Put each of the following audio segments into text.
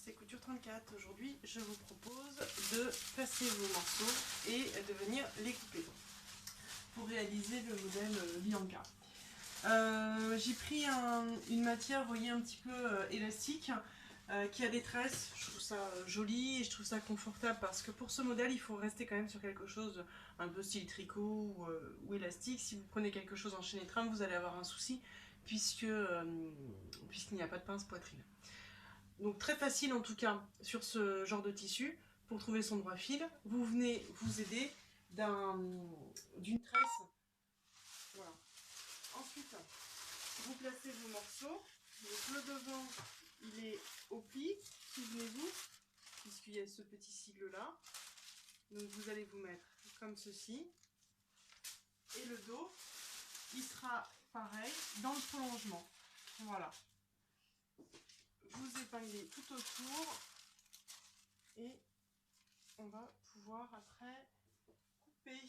c'est Couture 34. Aujourd'hui, je vous propose de passer vos morceaux et de venir les couper pour réaliser le modèle Bianca. J'ai pris une matière, vous voyez, un petit peu élastique qui a des tresses. Je trouve ça joli et je trouve ça confortable parce que pour ce modèle, il faut rester quand même sur quelque chose un peu style tricot ou élastique. Si vous prenez quelque chose en chaîne et trame, vous allez avoir un souci puisqu'il n'y a pas de pince poitrine. Donc très facile en tout cas sur ce genre de tissu pour trouver son droit fil. Vous venez vous aider d'une tresse. Voilà. Ensuite, vous placez vos morceaux. Donc le devant, il est au pli, souvenez-vous, puisqu'il y a ce petit sigle là. Donc vous allez vous mettre comme ceci. Et le dos, il sera pareil dans le prolongement. Voilà. Vous épinglez tout autour et on va pouvoir après couper.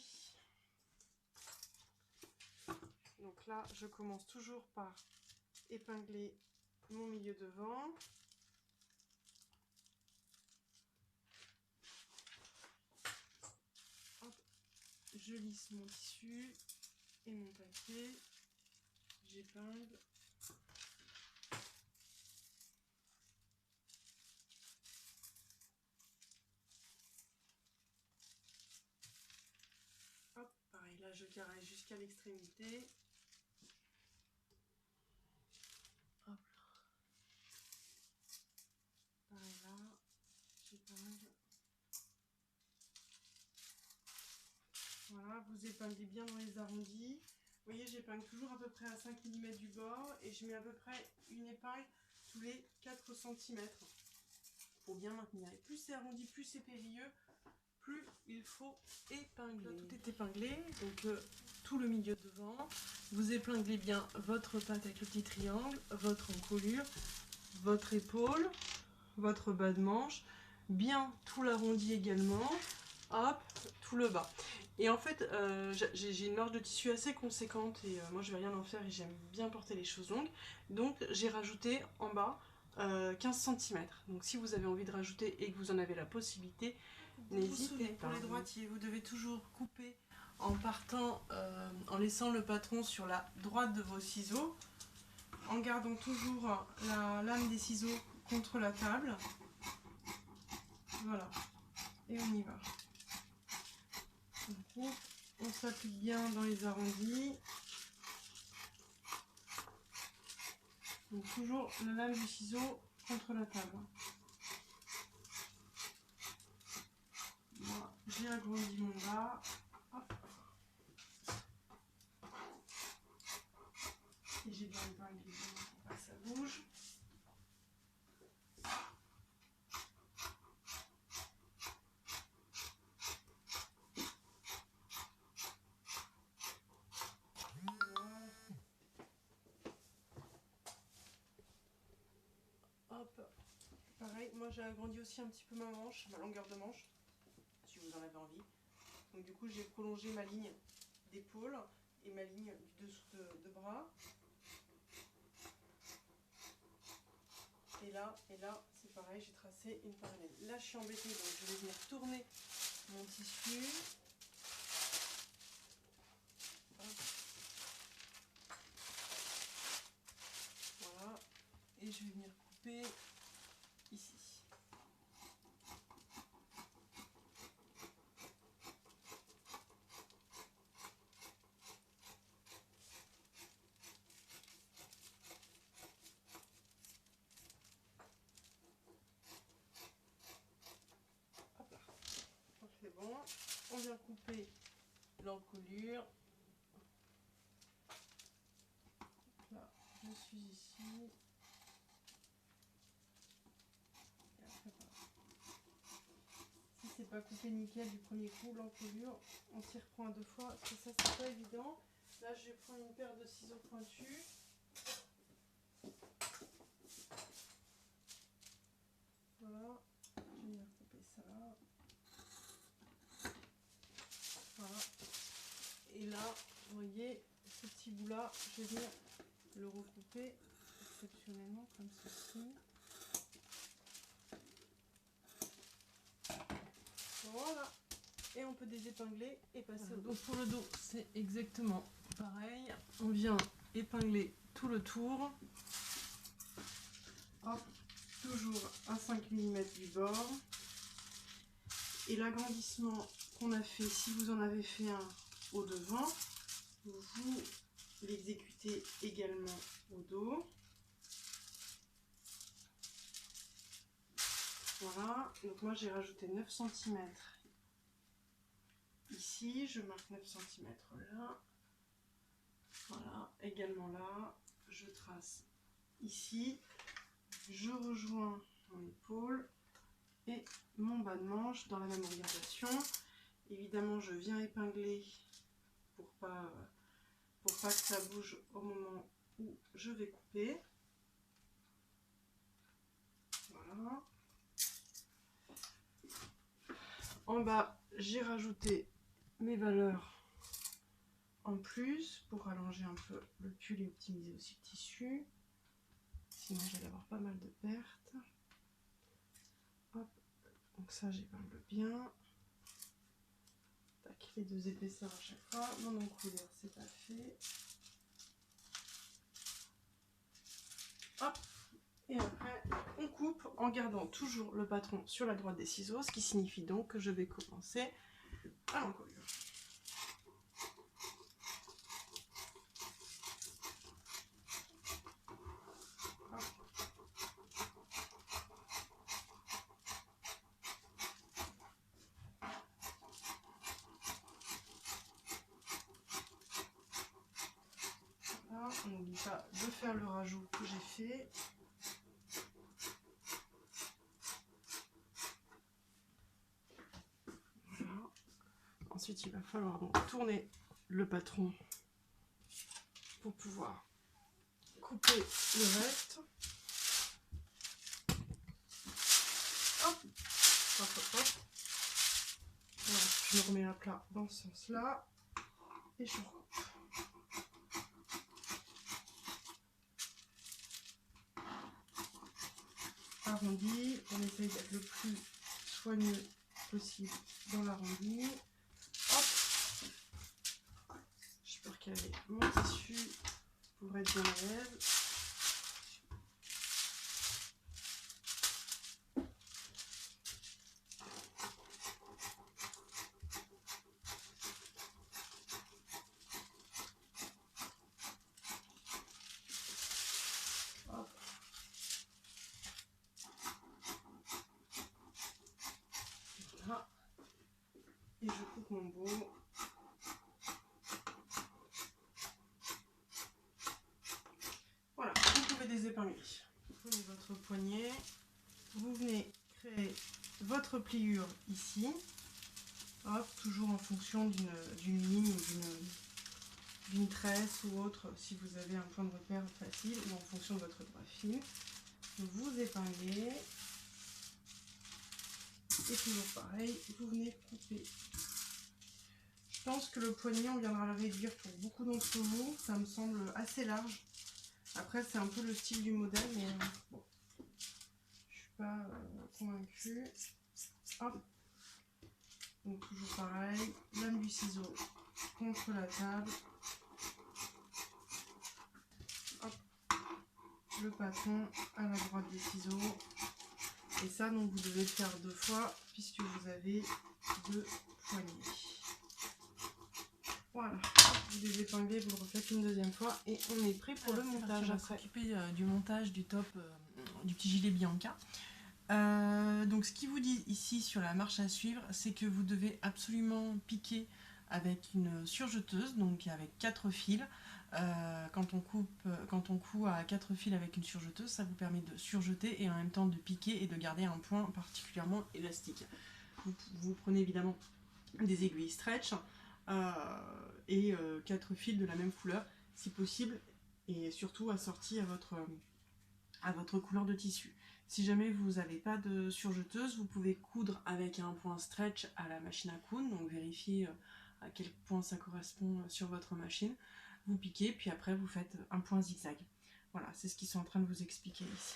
Donc là, je commence toujours par épingler mon milieu devant. Hop, je lisse mon tissu et mon papier. J'épingle. Hop, pareil, là je caresse jusqu'à l'extrémité. Hop là. Pareil là, j'épingle. Voilà, vous épinglez bien dans les arrondis. Vous voyez, j'épingle toujours à peu près à 5 mm du bord et je mets à peu près une épingle tous les 4 cm pour bien maintenir. Et plus c'est arrondi, plus c'est périlleux, plus il faut épingler. Là, tout est épinglé, donc tout le milieu devant. Vous épinglez bien votre patte avec le petit triangle, votre encolure, votre épaule, votre bas de manche, bien tout l'arrondi également. Hop, tout le bas. Et en fait, j'ai une marge de tissu assez conséquente et moi je vais rien en faire et j'aime bien porter les choses longues. Donc j'ai rajouté en bas 15 cm. Donc si vous avez envie de rajouter et que vous en avez la possibilité, n'hésitez pas. Pour les droitiers, vous devez toujours couper en partant, en laissant le patron sur la droite de vos ciseaux, en gardant toujours la lame des ciseaux contre la table. Voilà, et on y va. Donc, on s'applique bien dans les arrondis. Donc toujours la lame du ciseau contre la table. Voilà, j'ai agrandi mon bas. Hop. Et j'ai bien épinglé pour pas que ça bouge. Hop, pareil, moi j'ai agrandi aussi un petit peu ma manche, ma longueur de manche, si vous en avez envie. Donc du coup j'ai prolongé ma ligne d'épaule et ma ligne du dessous de bras. Et là, c'est pareil, j'ai tracé une parallèle. Là je suis embêtée, donc je vais venir tourner mon tissu. Hop. Voilà, et je vais venir couper ici. Hop là, c'est bon. On vient couper l'encolure. Là, je suis ici. Et après, voilà. Si c'est pas coupé nickel du premier coup, l'encolure, on s'y reprend à 2 fois, parce que ça c'est pas évident. Là je vais prendre une paire de ciseaux pointus. Voilà, je vais venir couper ça. Voilà. Et là, vous voyez, ce petit bout là, je vais venir le recouper exceptionnellement comme ceci. Voilà. Et on peut désépingler et passer au dos. Donc pour le dos, c'est exactement pareil. On vient épingler tout le tour. Hop, toujours à 5 mm du bord. Et l'agrandissement qu'on a fait, si vous en avez fait un au devant, vous l'exécutez également au dos. Voilà, donc moi j'ai rajouté 9 cm ici, je marque 9 cm là. Voilà, également là, je trace ici, je rejoins mon épaule et mon bas de manche dans la même orientation. Évidemment, je viens épingler pour pas que ça bouge au moment où je vais couper. Voilà. En bas, j'ai rajouté mes valeurs en plus pour rallonger un peu le pull et optimiser aussi le tissu. Sinon, j'allais avoir pas mal de pertes. Hop. Donc ça, j'épingle bien. Tac, les deux épaisseurs à chaque fois. Mon encouleur, c'est pas fait. Hop. Et après, on coupe en gardant toujours le patron sur la droite des ciseaux, ce qui signifie donc que je vais commencer à l'encolure. Voilà, on n'oublie pas de faire le rajout que j'ai fait. Voilà. Ensuite, il va falloir donc tourner le patron pour pouvoir couper le reste. Hop, hop, hop, hop. Voilà, je me remets à plat dans ce sens-là et je recoupe. Arrondi, on essaye d'être le plus soigneux possible dans l'arrondi. Hop, je peux recaler mon tissu pour être bien à l'aise. Voilà. Et je coupe mon bout. Voilà, vous pouvez désépingler. Vous prenez votre poignet, vous venez créer votre pliure ici. Hop, toujours en fonction d'une ligne ou d'une tresse ou autre, si vous avez un point de repère facile, ou en fonction de votre droit fil. Vous épinglez. Et toujours pareil, vous venez couper. Je pense que le poignet, on viendra le réduire pour beaucoup d'entre vous. Ça me semble assez large. Après, c'est un peu le style du modèle, mais bon, je suis pas convaincue. Hop. Donc toujours pareil, lame du ciseau contre la table. Hop. Le patron à la droite des ciseaux. Et ça, donc vous devez le faire 2 fois puisque vous avez 2 poignets. Voilà, vous désépinglez, vous le refaites une deuxième fois et on est prêt pour le montage. On va s'occuper du montage du top du petit gilet Bianca. Donc ce qu'ils vous disent ici sur la marche à suivre, c'est que vous devez absolument piquer avec une surjeteuse, donc avec 4 fils. Quand on coud à 4 fils avec une surjeteuse, ça vous permet de surjeter et en même temps de piquer et de garder un point particulièrement élastique. Vous prenez évidemment des aiguilles stretch et 4 fils de la même couleur si possible, et surtout assortis à votre couleur de tissu. Si jamais vous n'avez pas de surjeteuse, vous pouvez coudre avec un point stretch à la machine à coudre, donc vérifiez à quel point ça correspond sur votre machine. Vous piquez, puis après vous faites un point zigzag. Voilà, c'est ce qu'ils sont en train de vous expliquer ici.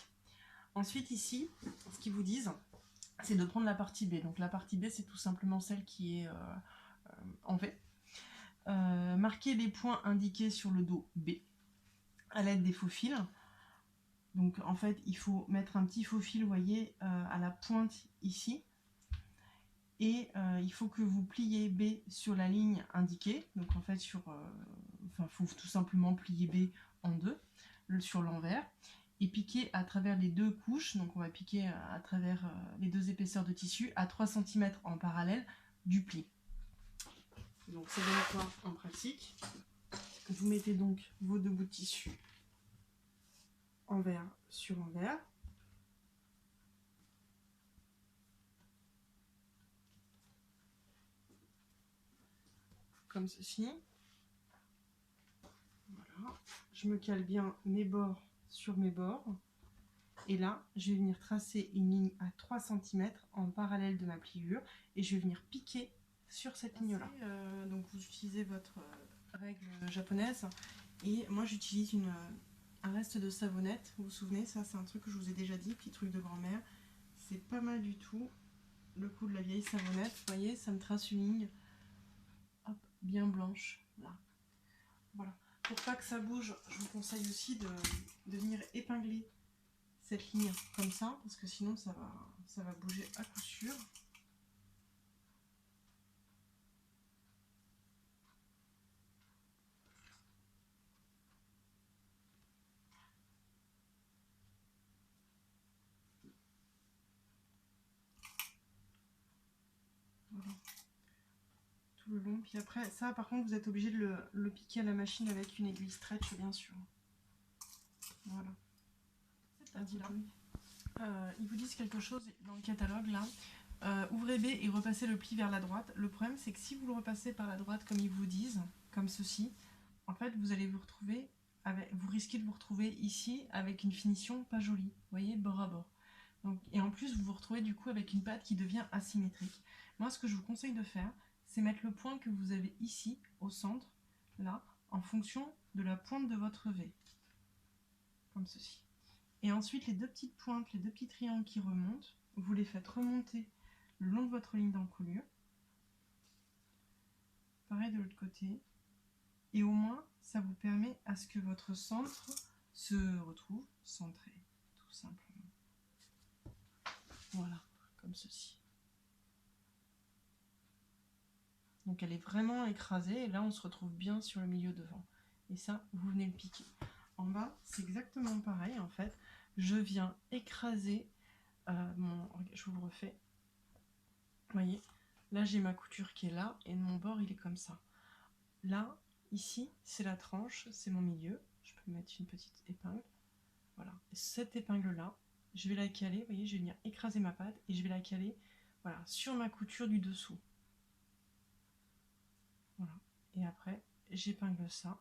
Ensuite ici, ce qu'ils vous disent, c'est de prendre la partie B. Donc la partie B, c'est tout simplement celle qui est en V. Marquer les points indiqués sur le dos B à l'aide des faux fils. Donc en fait, il faut mettre un petit faux fil, vous voyez, à la pointe ici. Et il faut que vous pliez B sur la ligne indiquée. Donc en fait, il faut tout simplement plier B en deux, sur l'envers. Et piquer à travers les deux couches. Donc on va piquer à travers les deux épaisseurs de tissu à 3 cm en parallèle du pli. Donc ça donne quoi en pratique? Vous mettez donc vos deux bouts de tissu envers sur envers. Comme ceci. Voilà. Je me cale bien mes bords sur mes bords. Et là, je vais venir tracer une ligne à 3 cm en parallèle de ma pliure. Et je vais venir piquer sur cette ligne-là. Donc vous utilisez votre règle japonaise. Et moi j'utilise un reste de savonnette. Vous vous souvenez, ça c'est un truc que je vous ai déjà dit, petit truc de grand-mère. C'est pas mal du tout. Le coup de la vieille savonnette, vous voyez, ça me trace une ligne hop, bien blanche. Là. Voilà. Pour pas que ça bouge, je vous conseille aussi de venir épingler cette ligne comme ça, parce que sinon ça va bouger à coup sûr. Voilà. Tout le long. Puis après, ça par contre, vous êtes obligé de le piquer à la machine avec une aiguille stretch, bien sûr. Voilà. Ils vous disent quelque chose dans le catalogue là. Ouvrez B et repassez le pli vers la droite. Le problème c'est que si vous le repassez par la droite comme ils vous disent, comme ceci, en fait vous allez vous retrouver, vous risquez de vous retrouver ici avec une finition pas jolie, vous voyez, bord à bord. Donc, et en plus vous vous retrouvez du coup avec une pâte qui devient asymétrique. Moi ce que je vous conseille de faire, c'est mettre le point que vous avez ici, au centre, là, en fonction de la pointe de votre V. Comme ceci. Et ensuite, les deux petites pointes, les deux petits triangles qui remontent, vous les faites remonter le long de votre ligne d'encolure. Pareil de l'autre côté. Et au moins, ça vous permet à ce que votre centre se retrouve centré, tout simplement. Voilà, comme ceci. Donc elle est vraiment écrasée, et là on se retrouve bien sur le milieu devant. Et ça, vous venez le piquer. En bas, c'est exactement pareil en fait. Je viens écraser je vous le refais. Vous voyez, là j'ai ma couture qui est là et mon bord il est comme ça. Là, ici, c'est la tranche, c'est mon milieu. Je peux mettre une petite épingle. Voilà. Et cette épingle là, je vais la caler. Vous voyez, je vais venir écraser ma pâte et je vais la caler, voilà, sur ma couture du dessous. Voilà. Et après, j'épingle ça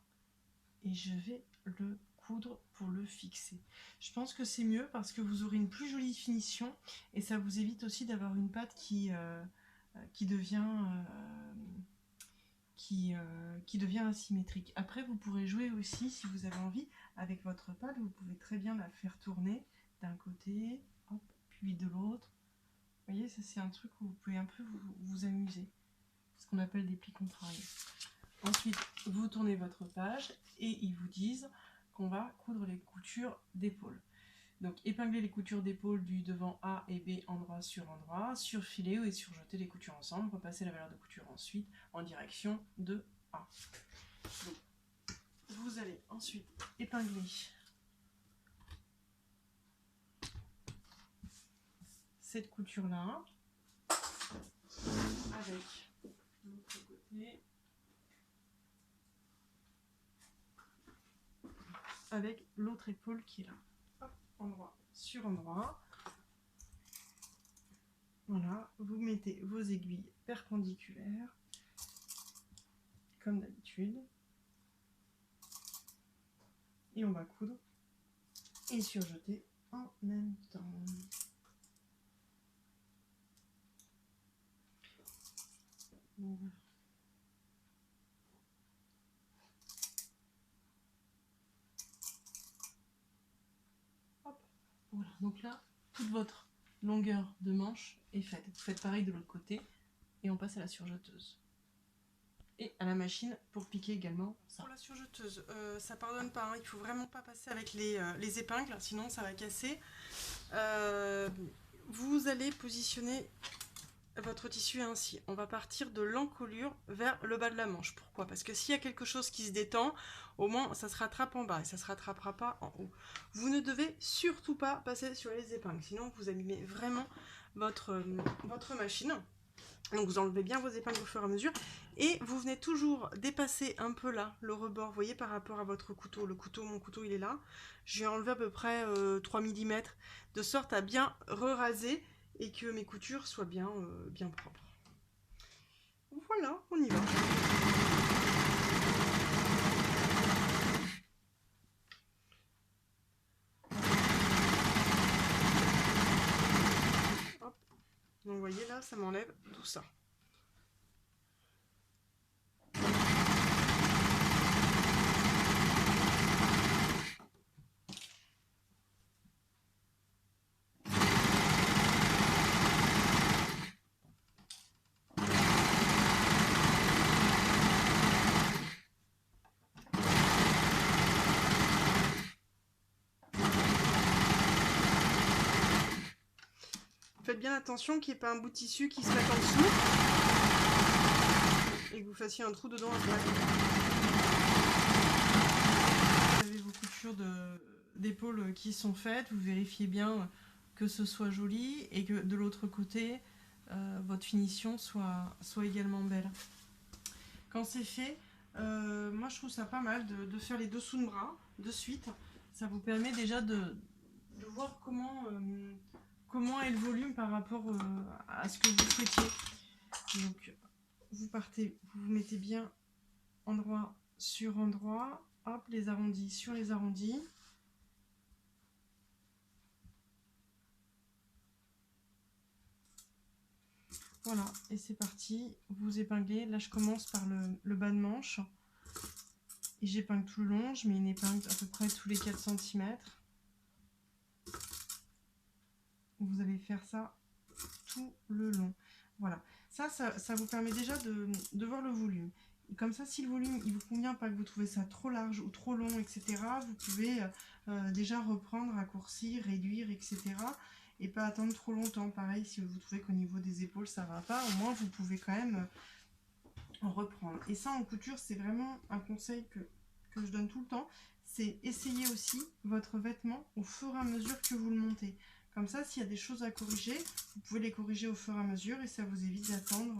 et je vais le coudre pour le fixer. Je pense que c'est mieux parce que vous aurez une plus jolie finition et ça vous évite aussi d'avoir une pâte qui devient asymétrique. Après, vous pourrez jouer aussi, si vous avez envie, avec votre pâte, vous pouvez très bien la faire tourner d'un côté, hop, puis de l'autre. Vous voyez, ça c'est un truc où vous pouvez un peu vous amuser. Ce qu'on appelle des plis contrariés. Ensuite, vous tournez votre page et ils vous disent qu'on va coudre les coutures d'épaule. Donc, épingler les coutures d'épaule du devant A et B endroit sur endroit, surfiler et surjeter les coutures ensemble, repasser la valeur de couture ensuite en direction de A. Donc, vous allez ensuite épingler cette couture-là avec l'autre côté. Avec l'autre épaule qui est là. Hop, endroit sur endroit. Voilà, vous mettez vos aiguilles perpendiculaires, comme d'habitude. Et on va coudre et surjeter en même temps. Voilà. Hop. Voilà, donc là, toute votre longueur de manche est faite. Vous faites pareil de l'autre côté et on passe à la surjeteuse. Et à la machine pour piquer également ça. Pour la surjeteuse, ça pardonne pas, hein. Il faut vraiment pas passer avec les épingles, sinon ça va casser. Vous allez positionner votre tissu ainsi. On va partir de l'encolure vers le bas de la manche. Pourquoi? Parce que s'il y a quelque chose qui se détend, au moins ça se rattrape en bas et ça se rattrapera pas en haut. Vous ne devez surtout pas passer sur les épingles, sinon vous abîmez vraiment votre machine. Donc vous enlevez bien vos épingles au fur et à mesure et vous venez toujours dépasser un peu là le rebord, vous voyez, par rapport à votre couteau. Mon couteau il est là. Je vais enlever à peu près 3 mm de sorte à bien re-raser et que mes coutures soient bien, bien propres. Voilà, on y va. Hop. Donc vous voyez là, ça m'enlève tout ça. Faites bien attention qu'il n'y ait pas un bout de tissu qui se mette en dessous et que vous fassiez un trou dedans à ce moment-là. Vous avez vos coutures d'épaule qui sont faites, vous vérifiez bien que ce soit joli et que de l'autre côté, votre finition soit également belle. Quand c'est fait, moi je trouve ça pas mal de faire les dessous de bras de suite. Ça vous permet déjà de voir comment est le volume par rapport à ce que vous souhaitiez. Donc vous partez, vous vous mettez bien endroit sur endroit, hop, les arrondis sur les arrondis. Voilà, et c'est parti, vous épinglez. Là je commence par le bas de manche et j'épingle tout le long. Je mets une épingle à peu près tous les 4 cm. Vous allez faire ça tout le long. Voilà, ça vous permet déjà de voir le volume. Comme ça, si le volume il vous convient pas, que vous trouvez ça trop large ou trop long, etc., vous pouvez déjà reprendre, raccourcir, réduire, etc. Et pas attendre trop longtemps. Pareil, si vous trouvez qu'au niveau des épaules ça va pas, au moins vous pouvez quand même en reprendre. Et ça en couture, c'est vraiment un conseil que je donne tout le temps, c'est essayer aussi votre vêtement au fur et à mesure que vous le montez. Comme ça, s'il y a des choses à corriger, vous pouvez les corriger au fur et à mesure et ça vous évite d'attendre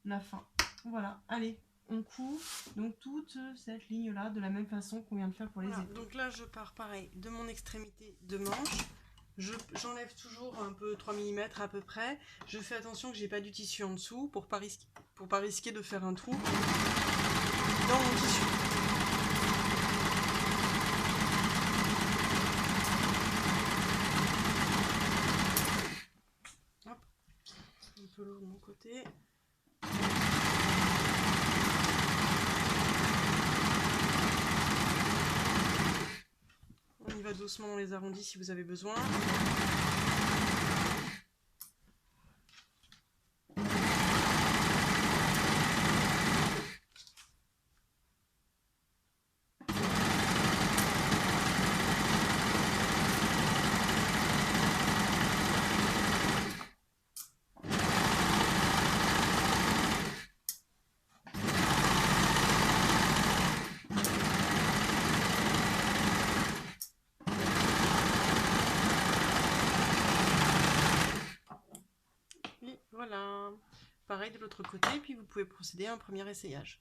la fin. Voilà, allez, on coud donc toute cette ligne-là de la même façon qu'on vient de faire pour les épaules. Donc là, je pars pareil de mon extrémité de manche. J'enlève toujours un peu 3 mm à peu près. Je fais attention que j'ai pas du tissu en dessous pour pas risquer de faire un trou dans mon tissu. Hop, un peu lourd de mon côté. On y va doucement dans les arrondis si vous avez besoin. Voilà, pareil de l'autre côté, puis vous pouvez procéder à un premier essayage.